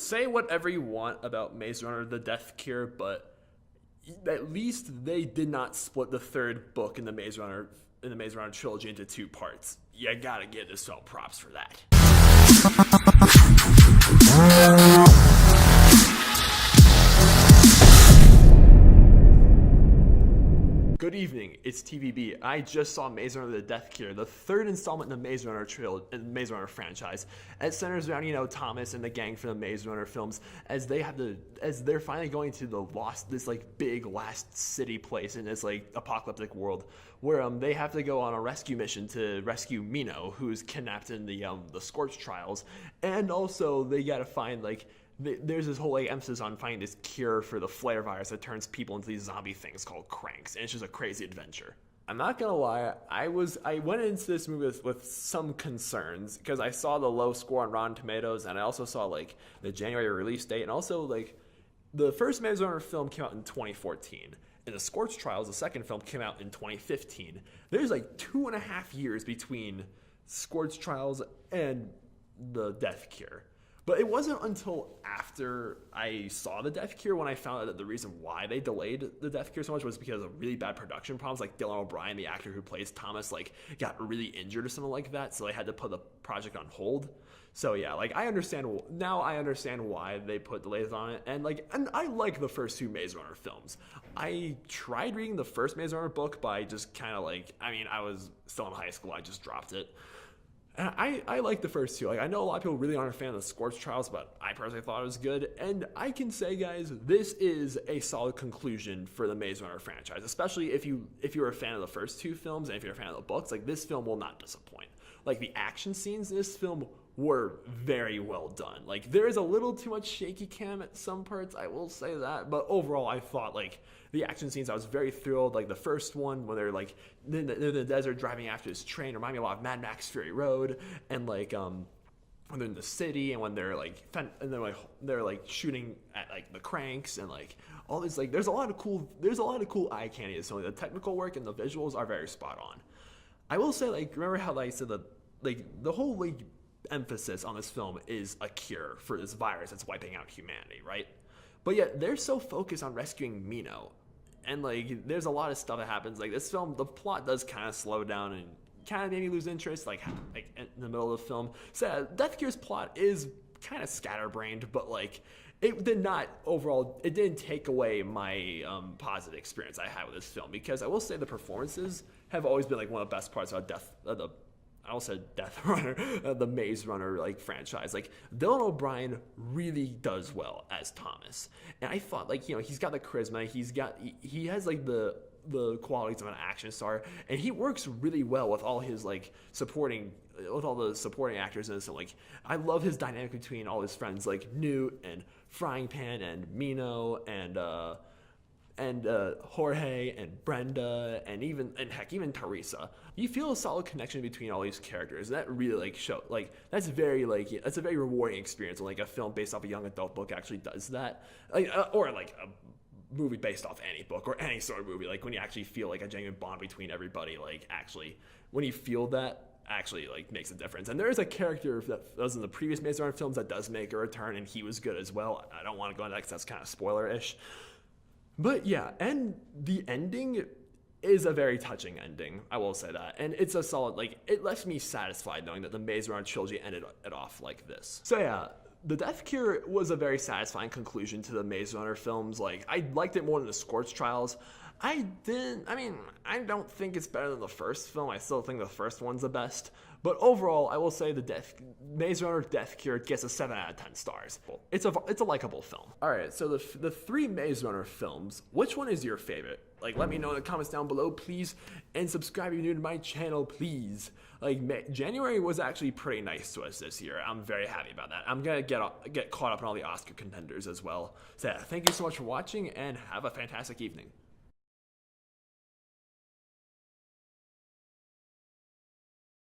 say whatever you want about Maze Runner: The Death Cure, but at least they did not split the third book in the Maze Runner trilogy into two parts. You gotta give this film props for that. Good evening, it's TVB. I just saw Maze Runner: The Death Cure, the third installment in the Maze Runner Maze Runner franchise. It centers around, Thomas and the gang from the Maze Runner films as they're finally going to this big last city place in this apocalyptic world where they have to go on a rescue mission to rescue Mino, who's kidnapped in the Scorch trials, and also they gotta find there's this whole emphasis on finding this cure for the flare virus that turns people into these zombie things called cranks, and it's just a crazy adventure. I'm not gonna lie, I went into this movie with some concerns because I saw the low score on Rotten Tomatoes, and I also saw the January release date, and also the first Maze Runner film came out in 2014, and the Scorch Trials, the second film, came out in 2015. There's 2.5 years between Scorch Trials and the Death Cure. But it wasn't until after I saw The Death Cure when I found out that the reason why they delayed The Death Cure so much was because of really bad production problems. Dylan O'Brien, the actor who plays Thomas, got really injured or something like that, so they had to put the project on hold. So yeah, I understand why they put delays on it, and I like the first two Maze Runner films. I tried reading the first Maze Runner book, but I just kind of I was still in high school, I just dropped it. And I like the first two. I know a lot of people really aren't a fan of the Scorch Trials, but I personally thought it was good. And I can say, guys, this is a solid conclusion for the Maze Runner franchise, especially if you're a fan of the first two films and if you're a fan of the books. This film will not disappoint. The action scenes in this film were very well done. There is a little too much shaky cam at some parts, I will say that, but overall I thought the action scenes, I was very thrilled. The first one when they're in the desert driving after this train reminded me a lot of Mad Max Fury Road, and when they're in the city and when they're they're shooting at the cranks and all this, there's a lot of cool eye candy. So the technical work and the visuals are very spot on. I will say remember how I said that the whole emphasis on this film is a cure for this virus that's wiping out humanity, right? But yet they're so focused on rescuing Mino, and there's a lot of stuff that happens. This film, the plot does kind of slow down and kind of made me lose interest in the middle of the film. So Death Cure's plot is kind of scatterbrained, but it didn't take away my positive experience I had with this film, because I will say the performances have always been one of the best parts about Death Runner, the Maze Runner franchise. Dylan O'Brien really does well as Thomas, and I thought he's got the charisma, he has the qualities of an action star, and he works really well with all his supporting actors in this. And I love his dynamic between all his friends Newt and Frying Pan and Mino and Jorge and Brenda and even Teresa. You feel a solid connection between all these characters. That really that's a very rewarding experience when a film based off a young adult book actually does that. Or a movie based off any book or any sort of movie. When you actually feel a genuine bond between everybody, actually when you feel that actually makes a difference. And there is a character that was in the previous Maze Runner films that does make a return, and he was good as well. I don't want to go into that because that's kind of spoiler-ish. But yeah, and the ending is a very touching ending, I will say that. And it's a solid, it left me satisfied knowing that the Maze Runner trilogy ended it off like this. So yeah, The Death Cure was a very satisfying conclusion to the Maze Runner films. I liked it more than the Scorch Trials. I don't think it's better than the first film. I still think the first one's the best. But overall, I will say Maze Runner: Death Cure gets a 7 out of 10 stars. It's a likable film. All right, so the three Maze Runner films, which one is your favorite? Let me know in the comments down below, please. And subscribe if you're new to my channel, please. January was actually pretty nice to us this year. I'm very happy about that. I'm gonna get caught up on all the Oscar contenders as well. So yeah, thank you so much for watching, and have a fantastic evening.